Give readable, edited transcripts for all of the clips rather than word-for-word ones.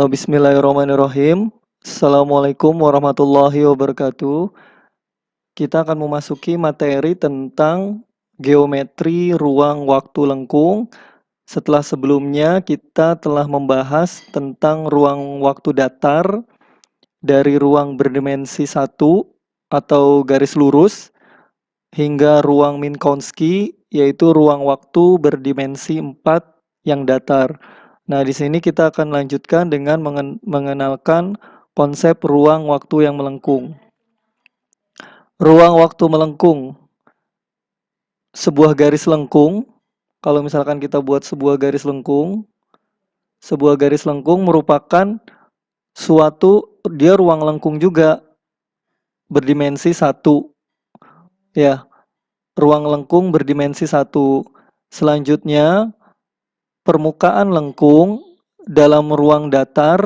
Bismillahirrahmanirrahim. Assalamualaikum warahmatullahi wabarakatuh. Kita akan memasuki materi tentang geometri ruang waktu lengkung. Setelah sebelumnya kita telah membahas tentang ruang waktu datar dari ruang berdimensi 1 atau garis lurus hingga ruang Minkowski, yaitu ruang waktu berdimensi 4 yang datar. Nah, di sini kita akan lanjutkan dengan mengenalkan konsep ruang waktu yang melengkung. Ruang waktu melengkung, sebuah garis lengkung. Kalau misalkan kita buat sebuah garis lengkung merupakan suatu, dia ruang lengkung juga berdimensi 1. Ya, ruang lengkung berdimensi 1. Selanjutnya, permukaan lengkung dalam ruang datar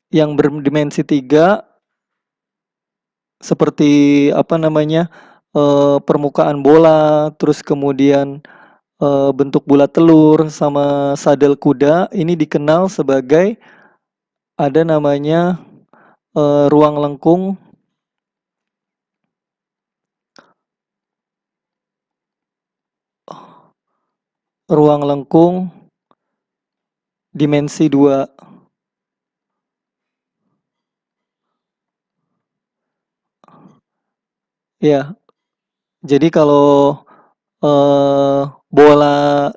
yang berdimensi 3 seperti permukaan bola, terus kemudian bentuk bulat telur sama sadel kuda, ini dikenal sebagai ada namanya ruang lengkung dimensi 2. Ya, jadi kalau bola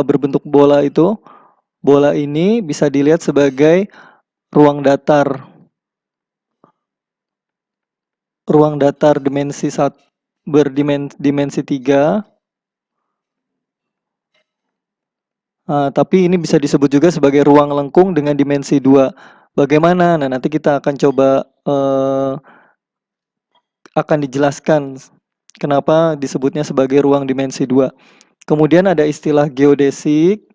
berbentuk bola itu, bola ini bisa dilihat sebagai ruang datar. Ruang datar dimensi 3. Tapi ini bisa disebut juga sebagai ruang lengkung dengan dimensi 2. Bagaimana? Nah, nanti kita akan coba akan dijelaskan kenapa disebutnya sebagai ruang dimensi 2. Kemudian ada istilah geodesik.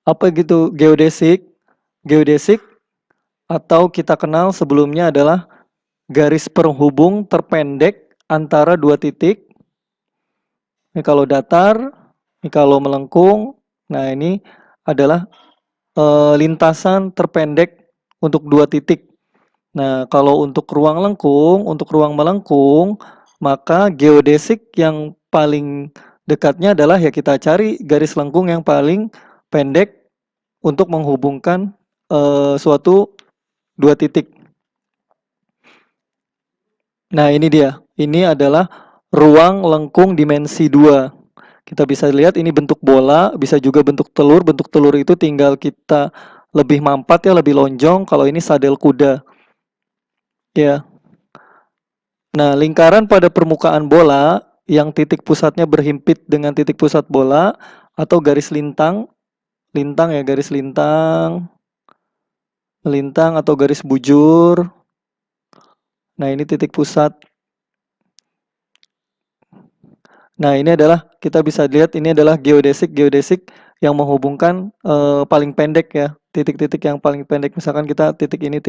Apa gitu geodesik? Geodesik atau kita kenal sebelumnya adalah garis penghubung terpendek antara dua titik. Ini kalau datar, ini kalau melengkung. Nah, ini adalah lintasan terpendek untuk dua titik. Nah, kalau untuk ruang melengkung, maka geodesik yang paling dekatnya adalah ya kita cari garis lengkung yang paling pendek untuk menghubungkan suatu dua titik. Nah, ini dia. Ini adalah ruang lengkung dimensi 2. Kita bisa lihat ini bentuk bola, bisa juga bentuk telur. Bentuk telur itu tinggal kita lebih mampat ya, lebih lonjong. Kalau ini sadel kuda. Ya. Nah, lingkaran pada permukaan bola yang titik pusatnya berhimpit dengan titik pusat bola atau garis lintang ya, garis lintang atau garis bujur. Nah, ini titik pusat. Nah, ini adalah kita bisa lihat ini adalah geodesik yang menghubungkan paling pendek ya, titik-titik yang paling pendek. Misalkan kita titik ini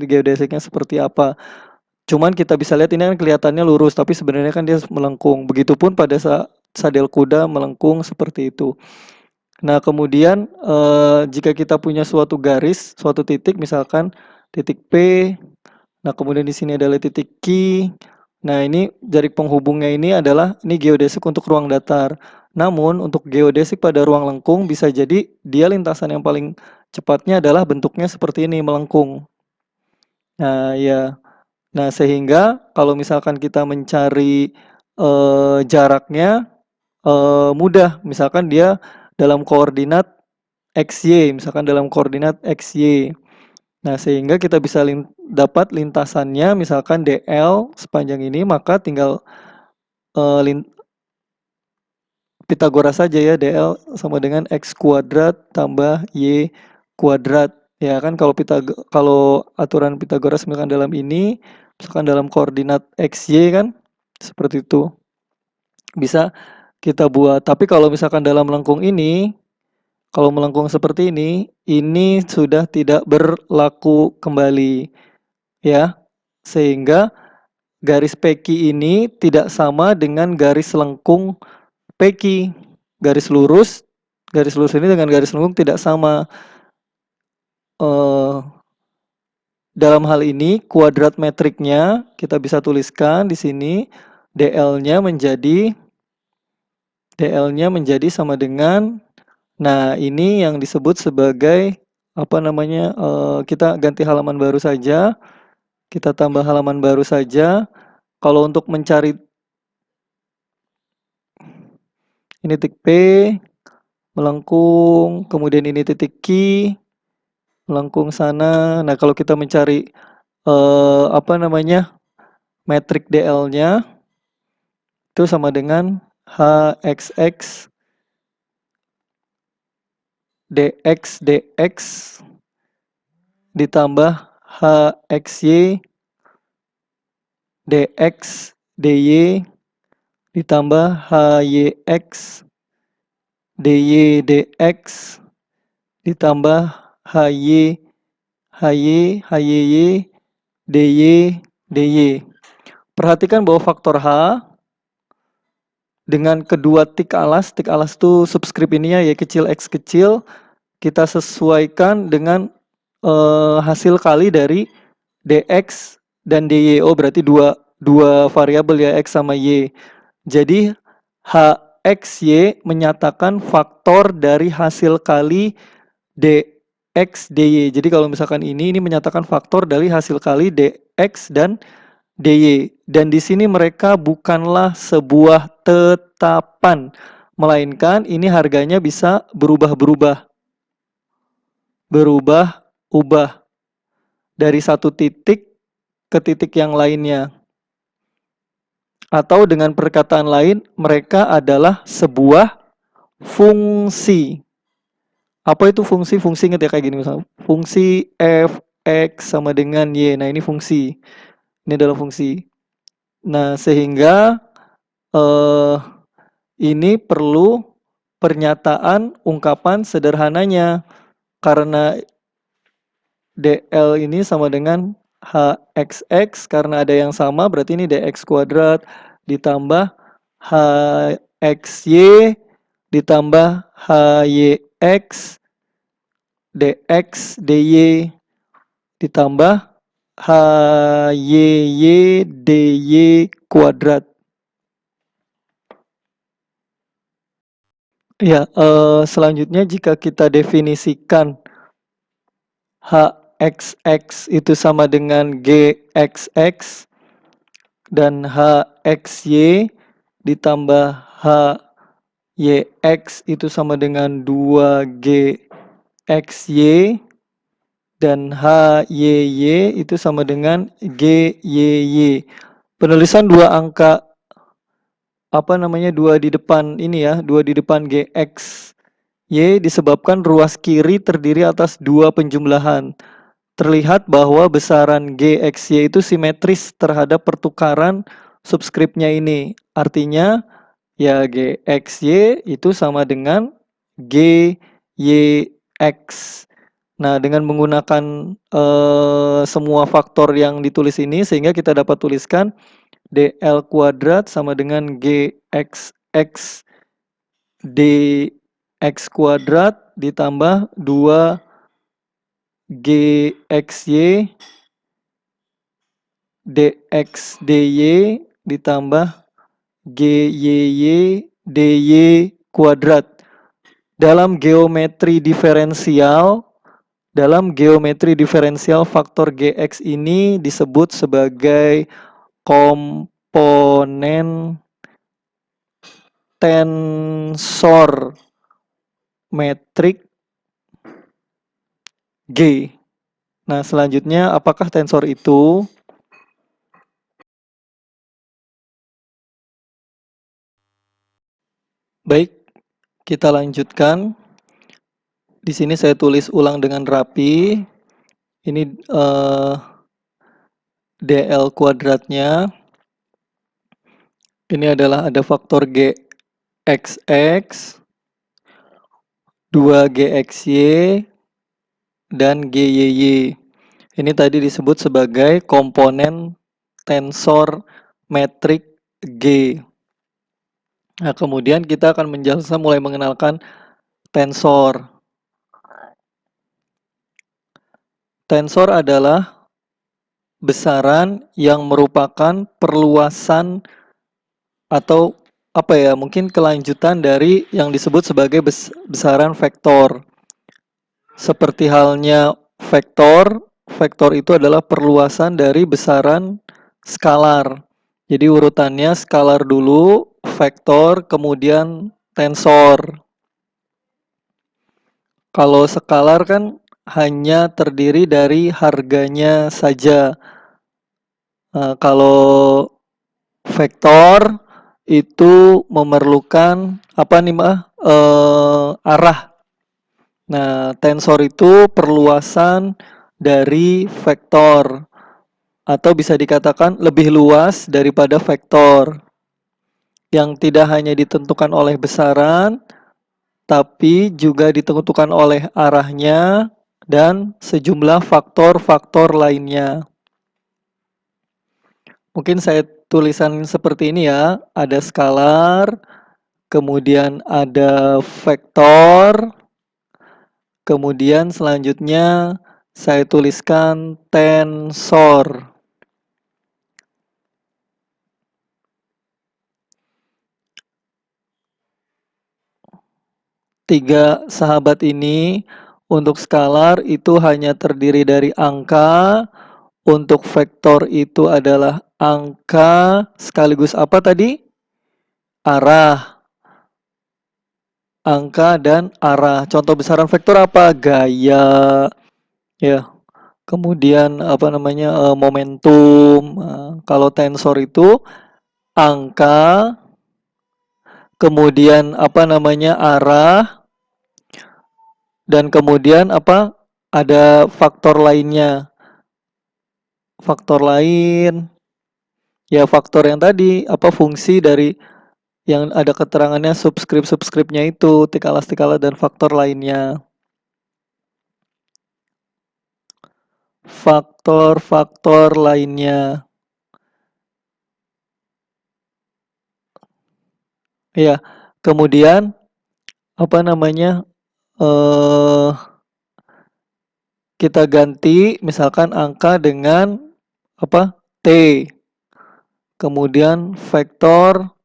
geodesiknya seperti apa. Cuman kita bisa lihat ini kan kelihatannya lurus, tapi sebenarnya kan dia melengkung. Begitupun pada sadel kuda melengkung seperti itu. Nah, kemudian jika kita punya suatu garis, suatu titik, misalkan titik P, nah kemudian di sini adalah titik Q. Nah, ini jarik penghubungnya ini adalah ini geodesik untuk ruang datar. Namun untuk geodesik pada ruang lengkung bisa jadi dia lintasan yang paling cepatnya adalah bentuknya seperti ini, melengkung. Nah, ya. Nah, sehingga kalau misalkan kita mencari jaraknya mudah. Misalkan dia dalam koordinat XY, misalkan dalam koordinat XY. Nah, sehingga kita bisa dapat lintasannya misalkan DL sepanjang ini, maka tinggal Pitagoras saja ya, DL sama dengan X kuadrat tambah Y kuadrat. Ya kan kalau aturan Pitagoras misalkan dalam ini, misalkan dalam koordinat XY kan, seperti itu. Bisa kita buat. Tapi kalau misalkan dalam melengkung ini, kalau melengkung seperti ini sudah tidak berlaku kembali. Ya, sehingga garis PQ ini tidak sama dengan garis lengkung PQ. Garis lurus ini dengan garis lengkung tidak sama. Dalam hal ini kuadrat metriknya kita bisa tuliskan di sini DL-nya menjadi sama dengan, nah ini yang disebut sebagai apa namanya, kita ganti halaman baru saja, kita tambah halaman baru saja. Kalau untuk mencari ini titik P melengkung, kemudian ini titik Q melengkung sana. Nah kalau kita mencari apa namanya, metrik DL-nya itu sama dengan HXX DX DX ditambah HXY DX DY ditambah HYX DY DX ditambah HY HYY DY DY. Perhatikan bahwa faktor H dengan kedua tik alas itu subskrip ininya Y kecil X kecil, kita sesuaikan dengan hasil kali dari DX dan DY. Oh berarti dua variabel ya, X sama Y. Jadi HXY menyatakan faktor dari hasil kali DX DY. Jadi kalau misalkan ini menyatakan faktor dari hasil kali DX dan DY. Dan di sini mereka bukanlah sebuah tetapan, melainkan ini harganya bisa berubah-ubah dari satu titik ke titik yang lainnya. Atau dengan perkataan lain, mereka adalah sebuah fungsi. Apa itu fungsi? Fungsi ingat ya kayak gini misalnya. Fungsi f x sama dengan y. Nah ini fungsi. Ini adalah fungsi. Nah sehingga ini perlu pernyataan ungkapan sederhananya. Karena DL ini sama dengan HXX, karena ada yang sama berarti ini DX kuadrat ditambah HXY ditambah HYX DX DY ditambah HYY DY kuadrat. Ya, selanjutnya jika kita definisikan HXX itu sama dengan GXX dan HXY ditambah HYX itu sama dengan 2GXY dan HYY itu sama dengan GYY. Penulisan dua angka dua di depan ini ya, dua di depan GX Y disebabkan ruas kiri terdiri atas dua penjumlahan. Terlihat bahwa besaran GXY itu simetris terhadap pertukaran subskripnya ini. Artinya ya GXY itu sama dengan GYX. Nah dengan menggunakan semua faktor yang ditulis ini sehingga kita dapat tuliskan DL kuadrat sama dengan GXX DX kuadrat ditambah 2 GXY DX DY ditambah GYY DY kuadrat. Dalam geometri diferensial faktor GX ini disebut sebagai komponen tensor metrik G. Nah, selanjutnya apakah tensor itu? Baik, kita lanjutkan. Di sini saya tulis ulang dengan rapi. Ini DL kuadratnya. Ini adalah ada faktor GXX, 2GXY, dan GYY. Ini tadi disebut sebagai komponen tensor metrik G. Nah, kemudian kita akan mulai mengenalkan tensor. Tensor adalah besaran yang merupakan perluasan atau mungkin kelanjutan dari yang disebut sebagai besaran vektor. Seperti halnya vektor, vektor itu adalah perluasan dari besaran skalar. Jadi urutannya skalar dulu, vektor, kemudian tensor. Kalau skalar kan hanya terdiri dari harganya saja. Kalau vektor itu memerlukan arah. Nah, tensor itu perluasan dari vektor atau bisa dikatakan lebih luas daripada vektor yang tidak hanya ditentukan oleh besaran tapi juga ditentukan oleh arahnya dan sejumlah faktor-faktor lainnya. Mungkin saya tulisan seperti ini ya, ada skalar, kemudian ada vektor, kemudian selanjutnya saya tuliskan tensor. Tiga sahabat ini untuk skalar itu hanya terdiri dari angka, untuk vektor itu adalah angka sekaligus apa tadi? Arah. Angka dan arah. Contoh besaran vektor apa? Gaya. Ya. Kemudian momentum. Kalau tensor itu angka, kemudian arah, dan kemudian ada faktor lainnya. Faktor lain, ya faktor yang tadi, fungsi dari yang ada keterangannya subskrip-subskripnya itu, tik alas dan faktor lainnya. Faktor-faktor lainnya. Ya, kemudian kita ganti misalkan angka dengan T. Kemudian vektor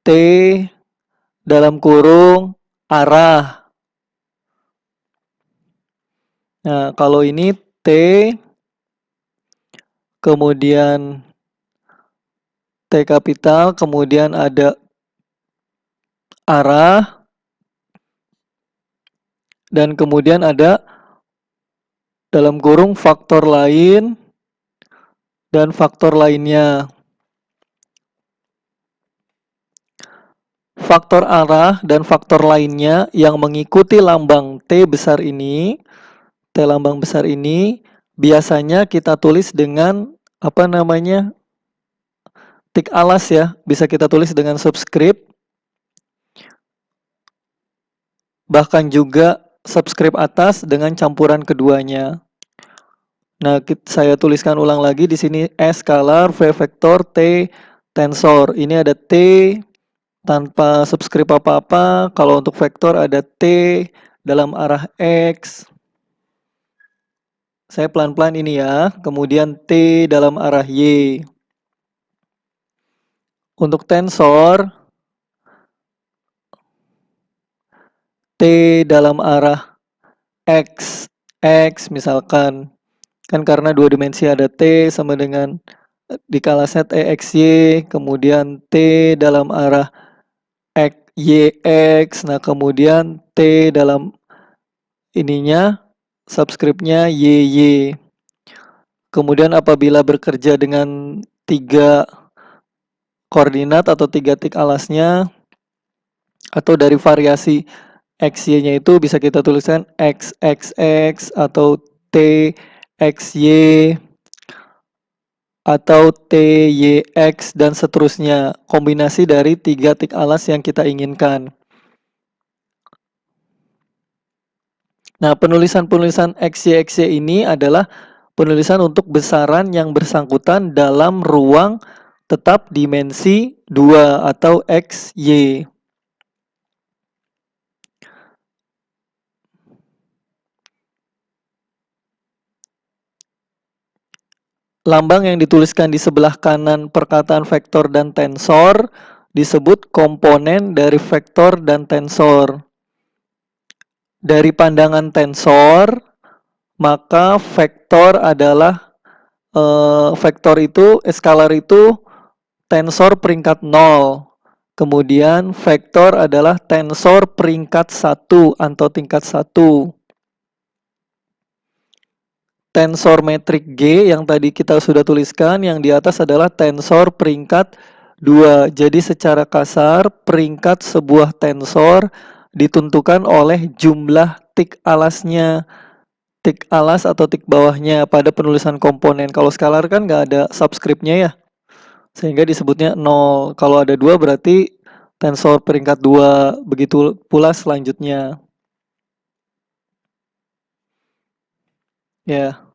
T dalam kurung arah. Nah, kalau ini T, kemudian T kapital, kemudian ada arah, dan kemudian ada dalam kurung faktor lain dan faktor lainnya. Faktor arah dan faktor lainnya yang mengikuti lambang T besar ini, T lambang besar ini, biasanya kita tulis dengan tik alas ya, bisa kita tulis dengan subscript, bahkan juga subscript atas dengan campuran keduanya. Nah, saya tuliskan ulang lagi di sini S skalar, V vektor, T tensor. Ini ada T tanpa subscript apa-apa. Kalau untuk vektor ada T dalam arah X. Saya pelan-pelan ini ya. Kemudian T dalam arah Y. Untuk tensor, T dalam arah X. X misalkan. Kan karena dua dimensi ada T sama dengan dikala set EXY. Kemudian T dalam arah YX. Nah, kemudian T dalam ininya, subscriptnya YY. Kemudian apabila bekerja dengan 3 koordinat atau 3 tik alasnya, atau dari variasi XY-nya itu bisa kita tuliskan XXX atau TXY atau TYX dan seterusnya. Kombinasi dari 3 tik alas yang kita inginkan. Nah, penulisan-penulisan XY ini adalah penulisan untuk besaran yang bersangkutan dalam ruang tetap dimensi 2 atau XY. Lambang yang dituliskan di sebelah kanan perkataan vektor dan tensor disebut komponen dari vektor dan tensor. Dari pandangan tensor, maka vektor adalah vektor itu, skalar itu tensor peringkat 0. Kemudian vektor adalah tensor peringkat 1 atau tingkat 1. Tensor metrik G yang tadi kita sudah tuliskan, yang di atas adalah tensor peringkat 2. Jadi secara kasar, peringkat sebuah tensor ditentukan oleh jumlah tik alasnya. Tik alas atau tik bawahnya pada penulisan komponen. Kalau skalar kan nggak ada subskripnya ya, sehingga disebutnya 0. Kalau ada 2 berarti tensor peringkat 2. Begitu pula selanjutnya. Ya.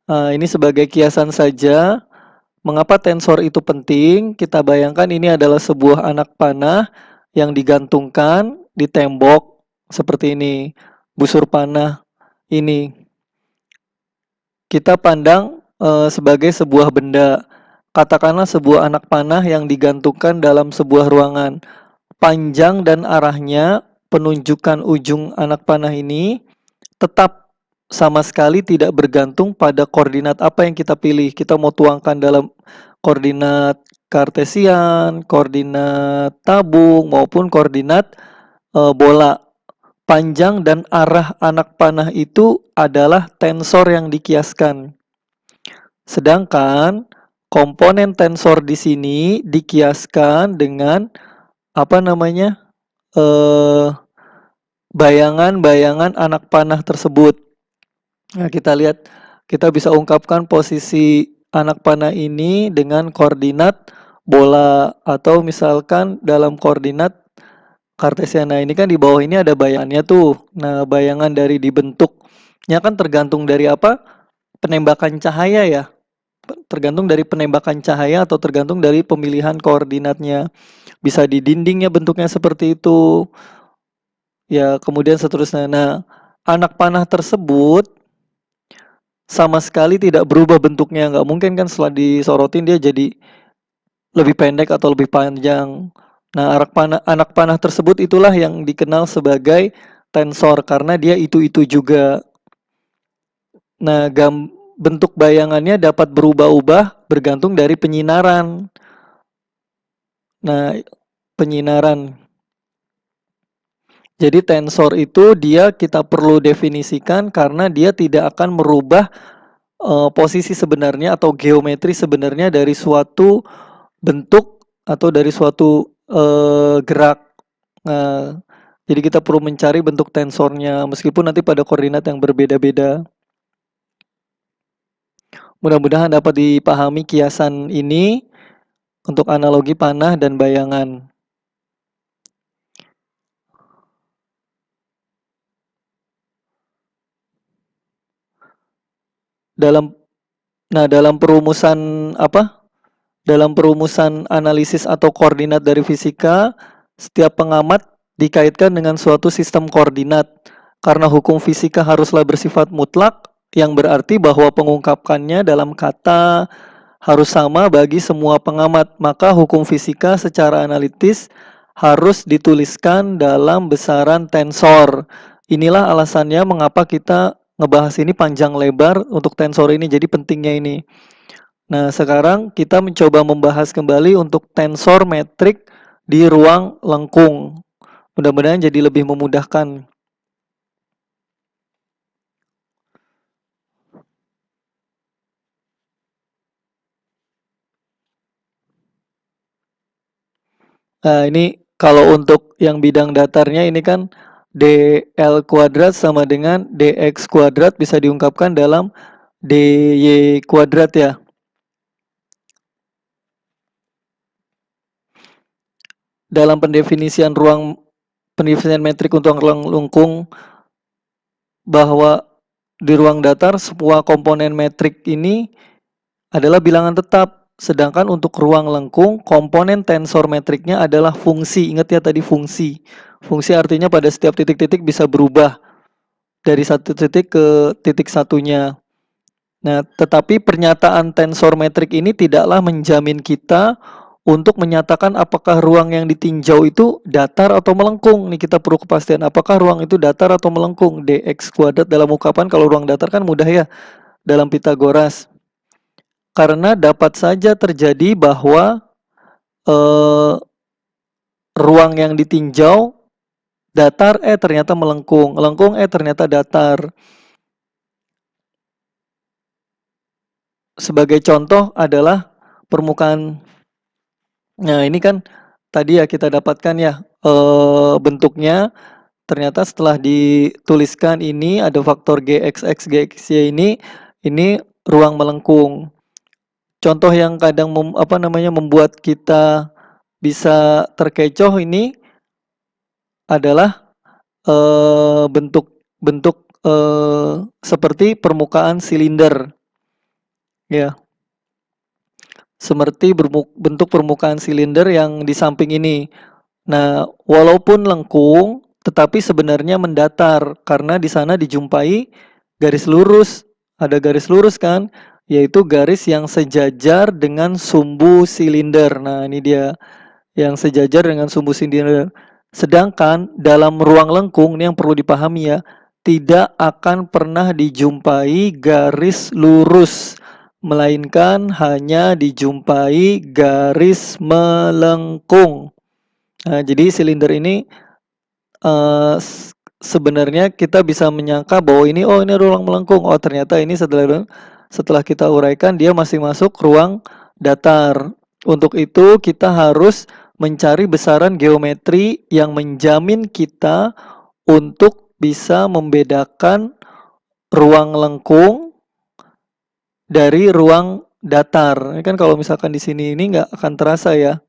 Ini sebagai kiasan saja. Mengapa tensor itu penting? Kita bayangkan ini adalah sebuah anak panah yang digantungkan di tembok seperti ini. Busur panah ini kita pandang sebagai sebuah benda. Katakanlah sebuah anak panah yang digantungkan dalam sebuah ruangan. Panjang dan arahnya, penunjukan ujung anak panah ini tetap sama sekali tidak bergantung pada koordinat apa yang kita pilih. Kita mau tuangkan dalam koordinat kartesian, koordinat tabung, maupun koordinat bola. Panjang dan arah anak panah itu adalah tensor yang dikiaskan. Sedangkan komponen tensor di sini dikiaskan dengan apa namanya? Bayangan-bayangan anak panah tersebut. Nah, kita lihat, kita bisa ungkapkan posisi anak panah ini dengan koordinat bola, atau misalkan dalam koordinat kartesian. Nah, ini kan di bawah ini ada bayangannya tuh. Nah, bayangan dari dibentuknya kan tergantung dari apa? Penembakan cahaya ya. Tergantung dari penembakan cahaya atau tergantung dari pemilihan koordinatnya. Bisa di dindingnya bentuknya seperti itu. Ya, kemudian seterusnya. Nah, anak panah tersebut sama sekali tidak berubah bentuknya. Nggak mungkin kan setelah disorotin dia jadi lebih pendek atau lebih panjang. Nah, anak panah tersebut itulah yang dikenal sebagai tensor karena dia itu-itu juga. Nah, bentuk bayangannya dapat berubah-ubah bergantung dari penyinaran. Nah, penyinaran. Jadi tensor itu kita perlu definisikan karena dia tidak akan merubah posisi sebenarnya atau geometri sebenarnya dari suatu bentuk atau dari suatu gerak. Nah, jadi kita perlu mencari bentuk tensornya meskipun nanti pada koordinat yang berbeda-beda. Mudah-mudahan dapat dipahami kiasan ini untuk analogi panah dan bayangan. Dalam perumusan apa? Dalam perumusan analisis atau koordinat dari fisika, setiap pengamat dikaitkan dengan suatu sistem koordinat. Karena hukum fisika haruslah bersifat mutlak, yang berarti bahwa pengungkapkannya dalam kata harus sama bagi semua pengamat. Maka hukum fisika secara analitis harus dituliskan dalam besaran tensor. Inilah alasannya mengapa kita ngebahas ini panjang lebar untuk tensor ini, jadi pentingnya ini. Nah, sekarang kita mencoba membahas kembali untuk tensor metrik di ruang lengkung. Mudah-mudahan jadi lebih memudahkan. Nah, ini kalau untuk yang bidang datarnya ini kan dl kuadrat sama dengan dx kuadrat bisa diungkapkan dalam dy kuadrat ya. Dalam pendefinisian metrik untuk ruang lengkung, bahwa di ruang datar semua komponen metrik ini adalah bilangan tetap. Sedangkan untuk ruang lengkung, komponen tensor metriknya adalah fungsi. Ingat ya tadi fungsi. Fungsi artinya pada setiap titik-titik bisa berubah dari satu titik ke titik satunya. Nah, tetapi pernyataan tensor metrik ini tidaklah menjamin kita untuk menyatakan apakah ruang yang ditinjau itu datar atau melengkung. Nih kita perlu kepastian apakah ruang itu datar atau melengkung. Dx kuadrat dalam ungkapan kalau ruang datar kan mudah ya dalam Pitagoras. Karena dapat saja terjadi bahwa ruang yang ditinjau datar ternyata melengkung, melengkung ternyata datar. Sebagai contoh adalah permukaan. Nah, ini kan tadi ya kita dapatkan ya bentuknya ternyata setelah dituliskan ini ada faktor gxx gxy ini ruang melengkung. Contoh yang kadang membuat kita bisa terkecoh ini adalah bentuk-bentuk seperti permukaan silinder ya. Seperti bentuk permukaan silinder yang di samping ini. Nah, walaupun lengkung tetapi sebenarnya mendatar karena di sana dijumpai garis lurus. Ada garis lurus kan, yaitu garis yang sejajar dengan sumbu silinder. Nah, ini dia yang sejajar dengan sumbu silinder. Sedangkan dalam ruang lengkung ini yang perlu dipahami ya, tidak akan pernah dijumpai garis lurus, melainkan hanya dijumpai garis melengkung. Nah, jadi silinder ini sebenarnya kita bisa menyangka bahwa ini ruang melengkung. Oh, ternyata ini setelah kita uraikan dia masih masuk ruang datar. Untuk itu kita harus mencari besaran geometri yang menjamin kita untuk bisa membedakan ruang lengkung dari ruang datar. Ini kan kalau misalkan di sini ini nggak akan terasa ya.